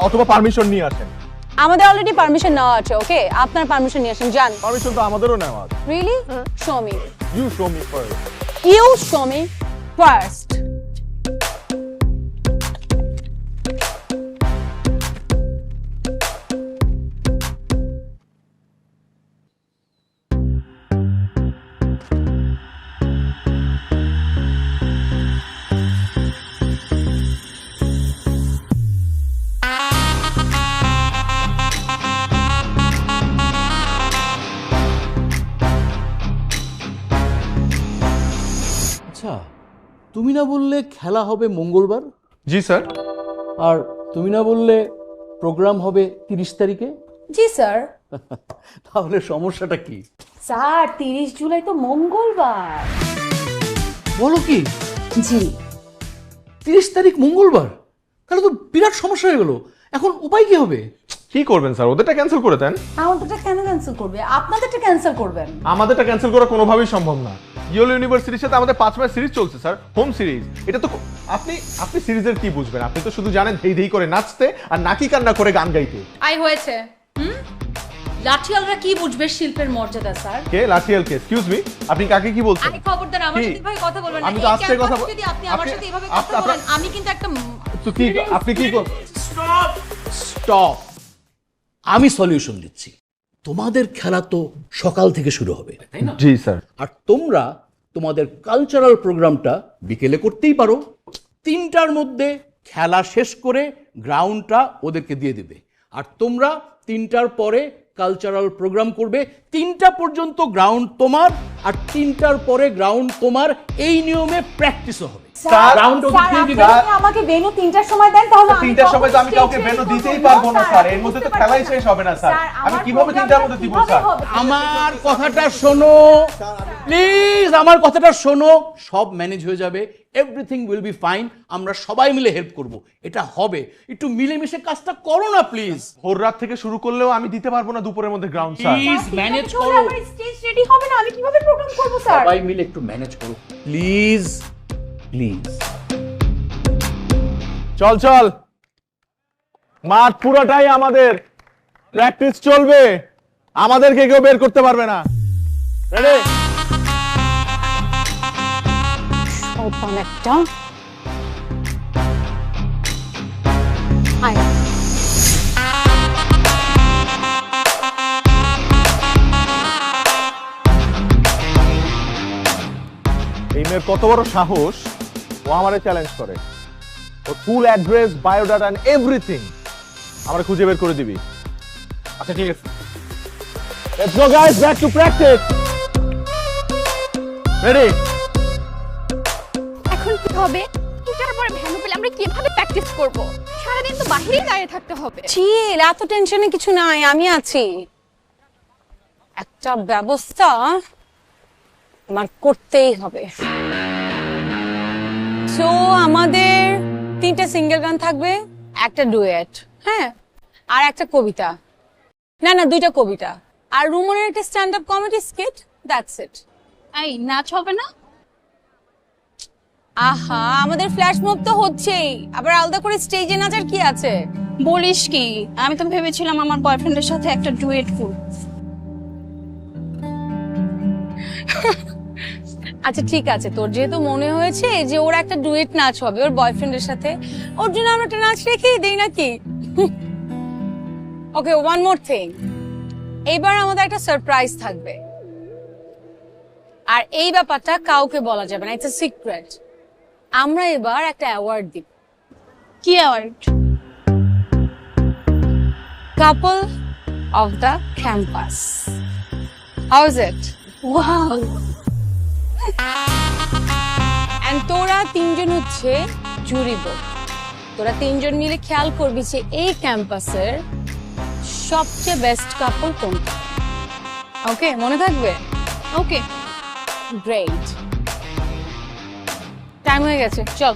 অথবা পারমিশন নিয়ে আসেন। আমাদের অলরেডি পারমিশন নেওয়া আছে, ওকে? আপনার পারমিশন নিয়ে আসেন, যান। পারমিশন তো আমাদেরও নেওয়া আছে। Really? Show me. You show me first. You show me first. আচ্ছা, তুমি না বললে খেলা হবে মঙ্গলবার, জি স্যার। আর তুমি না বললে প্রোগ্রাম হবে 30 তারিখে? জি স্যার। তাহলে সমস্যাটা কি? স্যার 30 জুলাই তো মঙ্গলবার। বলো কি? জি। 30 তারিখ মঙ্গলবার? তাহলে তো বিরাট সমস্যা হয়ে গেল। এখন উপায় কি হবে? কি করবেন স্যার? ওদেরটা ক্যান্সেল করে দেন। আমাদেরটা কেন ক্যান্সেল করবে? আপনাদেরটা ক্যান্সেল করবেন। আমাদেরটা ক্যান্সেল করা কোনোভাবেই সম্ভব না। ইয়েলো ইউনিভার্সিটির সাথে আমাদের 5 ম্যাচ সিরিজ চলছে স্যার, হোম সিরিজ। এটা তো আপনি সিরিজের কি বুঝবেন? আপনি তো শুধু জানেন ধেই ধেই করে নাচতে আর নাকি কান্না করে গান গাইতে। আই হয়েছে। লাঠিয়ালরা কি বুঝবে শিল্পের মর্যাদা স্যার? কে লাঠিয়াল কে? এক্সকিউজ মি, আপনি কাকে কি বলছেন? আই খবরদার আমার কি? সাথে ভাই কথা বলবেন না। আমি তো আস্তে কথা যদি আপনি আমার সাথে এভাবে কথা আপনার- বলেন আমি কিন্তু একটা তো কি আপনি কি স্টপ! আমি সলিউশন দিচ্ছি। তোমাদের খেলা তো সকাল থেকে শুরু হবে, তাই না? জি স্যার। আর তোমরা তোমাদের কালচারাল প্রোগ্রামটা বিকেলে করতেই পারো। 3টার মধ্যে খেলা শেষ করে গ্রাউন্ডটা ওদেরকে দিয়ে দেবে, আর তোমরা 3টার পরে কালচারাল প্রোগ্রাম করবে। 3টা পর্যন্ত গ্রাউন্ড তোমার, আর 3টার পরে গ্রাউন্ড তোমার। এই নিয়মে প্র্যাকটিসও হবে। স্যার, গ্রাউন্ড স্যার আপনি যদি আমাকে ভেন্যু 3টার সময় দেন তাহলে আমি 3টার সময় তো আমি stage কাউকে ready ভেন্যু করবো। দিতেই পারবো না স্যার। এর মধ্যে তো বুঝতে খেলাই পারছি শেষ না। হবে না স্যার। আমি আমার কিভাবে 3টার মধ্যে দিব কিভাবে স্যার? হবে? আমার কথাটা শোনো প্লিজ, আমার কথাটা শোনো। সব ম্যানেজ হয়ে যাবে, এভরিথিং উইল বি ফাইন। আমরা সবাই মিলে হেল্প করব, এটা হবে। একটু মিলেমিশে কাজটা করো না প্লিজ। ভোর রাত থেকে শুরু করলেও আমি দিতে পারবো না দুপুরের মধ্যে গ্রাউন্ড স্যার। প্লিজ ম্যানেজ ঠিক আছে, করো, আমার স্টেজ রেডি হবে না, আমি কিভাবে প্রোগ্রাম করব স্যার? সবাই মিলে একটু ম্যানেজ করো প্লিজ, প্লিজ। চল চল, মাঠ পুরোটাই আমাদের, প্র্যাকটিস চলবে, আমাদেরকে কেউ বের করতে পারবে না। রেডি? শয়তান একটা। আয়। এই মেয়ের কত বড় সাহস, ও আমারে চ্যালেঞ্জ করে। ও full address, biodata and everything আমরা খুঁজে বের করে দিবি। আচ্ছা ঠিক আছে, let's go guys, back to practice. Ready? এখন কি হবে? এটার পরে ভ্যানু পেলে আমরা কিভাবে প্র্যাকটিস করব? সারাদিন তো বাহিরেই দাঁড়িয়ে থাকতে হবে। চিল, এত টেনশনে কিছু নাই, আমি আছি। একটা ব্যবস্থা আমার করতেই হবে। সো আমাদের 3টা সিঙ্গেল গান থাকবে, একটা ডুয়েট, হ্যাঁ, আর একটা কবিতা। না 2টা কবিতা, আর রুমনের একটা stand up comedy skit, that's it. এই নাচ হবে না? আহা, আমাদের ফ্ল্যাশ মুভ তো হচ্ছেই, আবার আলাদা করে স্টেজে নাচার কি আছে? বলিস কি? আমি তো ভেবেছিলাম আমার বয়ফ্রেন্ডের সাথে একটা ডুয়েট করব। আচ্ছা ঠিক আছে, তোর যেহেতু মনে হয়েছে যে ওর একটা ডুয়েট নাচ হবে ওর বয়ফ্রেন্ডের সাথে, ওর জন্য আমরা একটা নাচ রেখেই দেই নাকি? ওকে, ওয়ান মোর থিং, এইবার আমাদের একটা সারপ্রাইজ থাকবে, আর এই ব্যাপারটা কাউকে বলা যাবে না, ইটস আ সিক্রেট। আমরা এবার একটা অ্যাওয়ার্ড দিব। কি award? Couple of the campus. How is it? Wow! And তোরা 3জন হচ্ছে জুরি বোর্ড। তোরা 3জন মিলে খেয়াল করবি যে এই ক্যাম্পাসের সবচেয়ে বেস্ট কাপল কোনটা। ওকে, মনে থাকবে? ওকে। গ্রেট, টাইম হয়ে গেছে, চল।